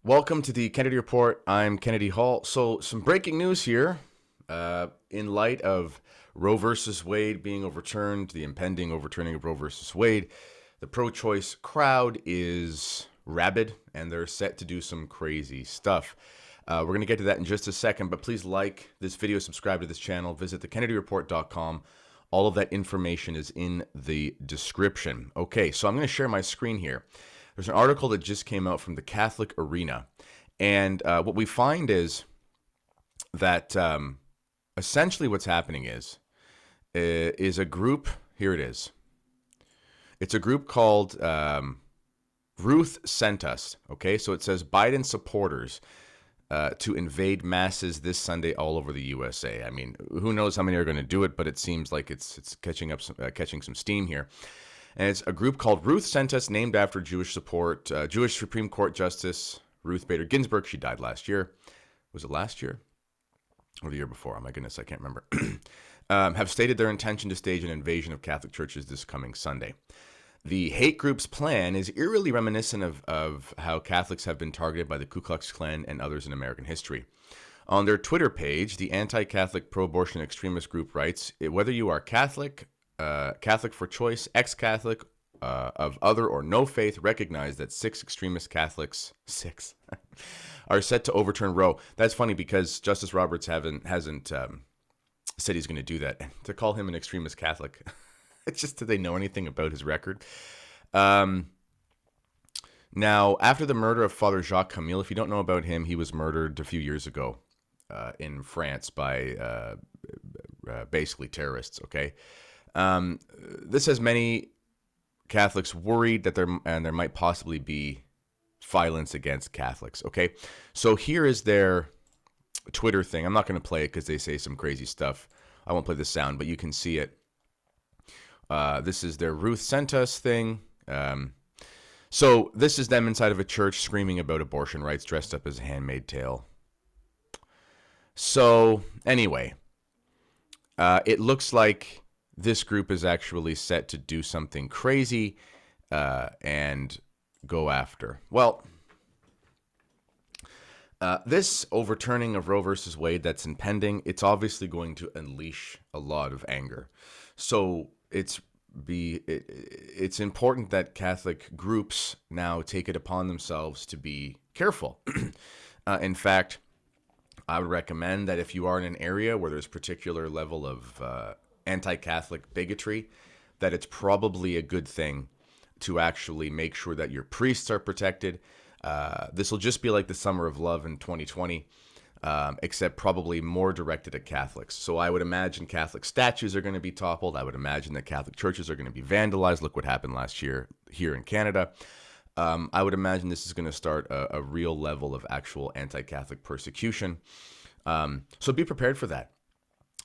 Welcome to the Kennedy Report. I'm Kennedy Hall. So, some breaking news here. In light of Roe versus Wade being overturned, the impending overturning of Roe versus Wade, the pro-choice crowd is rabid and they're set to do some crazy stuff. We're going to get to that in just a second, but please like this video, subscribe to this channel, visit thekennedyreport.com. All of that information is in the description. Okay, so I'm going to share my screen here. There's an article that just came out from the Catholic Arena. And what we find is that essentially what's happening is a group. Here it is. It's a group called Ruth Sent Us. Okay, so it says Biden supporters to invade masses this Sunday all over the USA. I mean, who knows how many are going to do it, but it seems like it's catching some steam here. And it's a group called Ruth Sent Us, named after Jewish Supreme Court Justice Ruth Bader Ginsburg. She died last year. Was it last year? Or the year before? Oh my goodness, I can't remember. Have stated their intention to stage an invasion of Catholic churches this coming Sunday. The hate group's plan is eerily reminiscent of how Catholics have been targeted by the Ku Klux Klan and others in American history. On their Twitter page, the anti-Catholic pro-abortion extremist group writes, whether you are Catholic, Catholic for choice, ex-Catholic, of other or no faith, recognize that six extremist Catholics, are set to overturn Roe. That's funny because Justice Roberts hasn't said he's going to do that. And to call him an extremist Catholic, it's just, do they know anything about his record? Now, after the murder of Father Jacques Camille, if you don't know about him, he was murdered a few years ago in France by basically terrorists, okay? This has many Catholics worried that there might possibly be violence against Catholics. Okay, so here is their Twitter thing. I'm not going to play it because they say some crazy stuff. I won't play the sound, but you can see it. This is their Ruth Sent Us thing. So this is them inside of a church screaming about abortion rights, dressed up as a Handmaid's Tale. So anyway, it looks like this group is actually set to do something crazy and go after. Well, this overturning of Roe versus Wade that's impending, it's obviously going to unleash a lot of anger. So it's important that Catholic groups now take it upon themselves to be careful. In fact, I would recommend that if you are in an area where there's particular level of anti-Catholic bigotry, that it's probably a good thing to actually make sure that your priests are protected. This will just be like the Summer of Love in 2020, except probably more directed at Catholics. So I would imagine Catholic statues are going to be toppled. I would imagine that Catholic churches are going to be vandalized. Look what happened last year here in Canada. I would imagine this is going to start a real level of actual anti-Catholic persecution. So be prepared for that.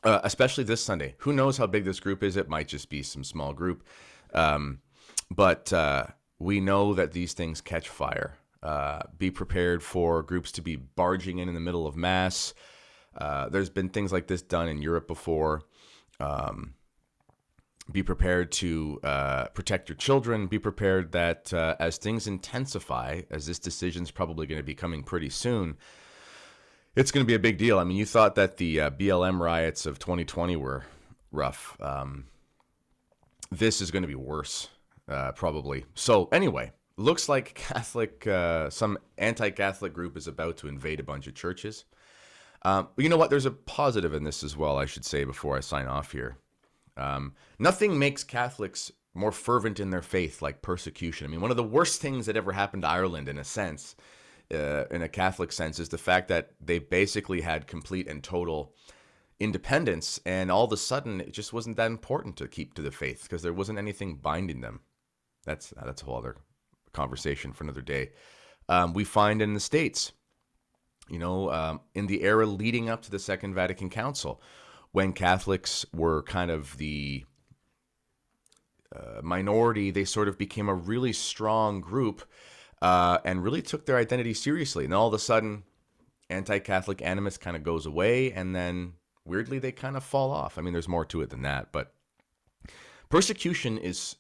Especially this Sunday. Who knows how big this group is? It might just be some small group. But we know that these things catch fire. Be prepared for groups to be barging in the middle of Mass. There's been things like this done in Europe before. Be prepared to protect your children. Be prepared that as things intensify, as this decision's probably going to be coming pretty soon, it's going to be a big deal. I mean, you thought that the BLM riots of 2020 were rough. This is going to be worse, probably. So anyway, looks like some anti-Catholic group is about to invade a bunch of churches. You know what? There's a positive in this as well, I should say, before I sign off here. Nothing makes Catholics more fervent in their faith like persecution. I mean, one of the worst things that ever happened to Ireland, in a sense, in a Catholic sense, is the fact that they basically had complete and total independence, and all of a sudden it just wasn't that important to keep to the faith because there wasn't anything binding them. That's a whole other conversation for another day. We find in the States, in the era leading up to the Second Vatican Council, when Catholics were kind of the minority, they sort of became a really strong group and really took their identity seriously. And all of a sudden, anti-Catholic animus kind of goes away, and then weirdly they kind of fall off. I mean, there's more to it than that, but persecution is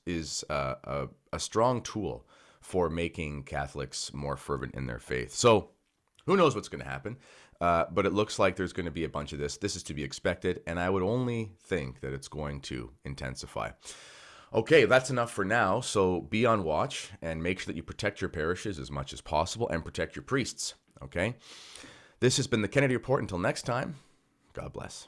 a strong tool for making Catholics more fervent in their faith. So who knows what's going to happen? But it looks like there's going to be a bunch of this. This is to be expected, and I would only think that it's going to intensify. Okay, that's enough for now. So be on watch and make sure that you protect your parishes as much as possible and protect your priests. Okay? This has been the Kennedy Report. Until next time, God bless.